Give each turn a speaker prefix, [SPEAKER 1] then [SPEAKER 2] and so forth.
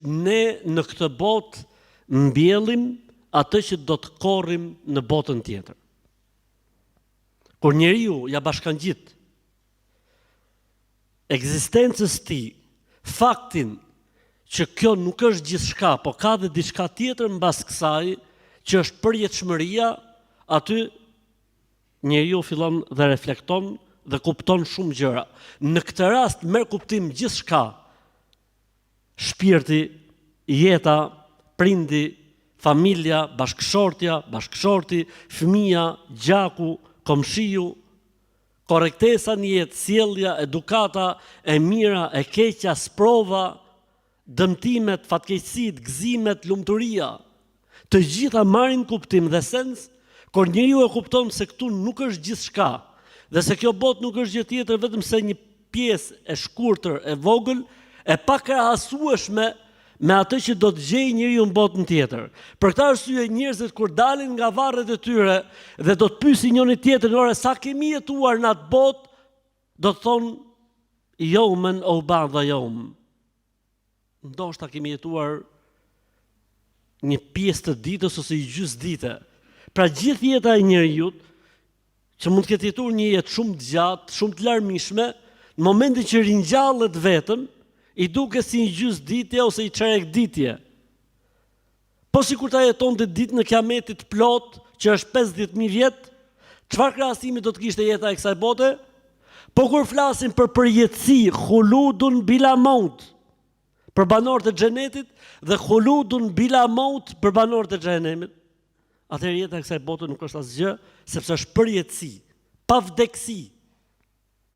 [SPEAKER 1] Ne në këtë botë mbjellim atë që do të korrim në botën tjetër. Kur njeriu ja bashkangjit ekzistencës tij faktin që kjo nuk është gjithçka, po ka dhe diçka tjetër mbas kësaj, që është përjetshmëria, aty njeriu fillon dhe reflekton dhe kupton shumë gjëra. Në këtë rast merr kuptim gjithçka. Shpirti, jeta, prindi, familja, bashkëshorti, fëmia, gjaku, komshiu, korrektesa në jetë, sjellja, edukata, e mira, e keqja, sprova, dëmtimet, fatkeqësitë, gëzimet, lumturia, të gjitha marrin kuptim dhe sens kur njeriu e kupton se këtu nuk është gjithçka dhe se kjo botë nuk është gjë tjetër vetëm se një pjesë e shkurtër, e vogël, e pakrahasueshme me atë që do të gjejë njeriu në botën tjetër. Për këtë arsye njerëzit kur dalin nga varret e tyre dhe do të pyesin njëri tjetrin, "Ore, sa kemi jetuar në atë botë?" do të thonë "Yawman aw ba'da yawm." Ndoshta kemi jetuar një pjesë të ditës ose një gjysmë dite. Pra gjithë jeta e njeriu, që mund të ketë jetuar një jetë shumë të gjatë, shumë të larmishme, në momentin që ringjallet vetëm, i duket si një gjysmë ditje ose një çerek ditje. Po sikur ta jetonte ditën e Kiametit plot, që është 50.000 vjet, çfarë krahasimi do të kishte jeta e kësaj bote? Po kur flasim për përjetësi, khuludun bila maut, për banorët e xhenetit dhe khuludun bila maut për banorët e xhenemit, atëherë jeta e kësaj bote nuk është asgjë, sepse është përjetësi, pa vdeksi.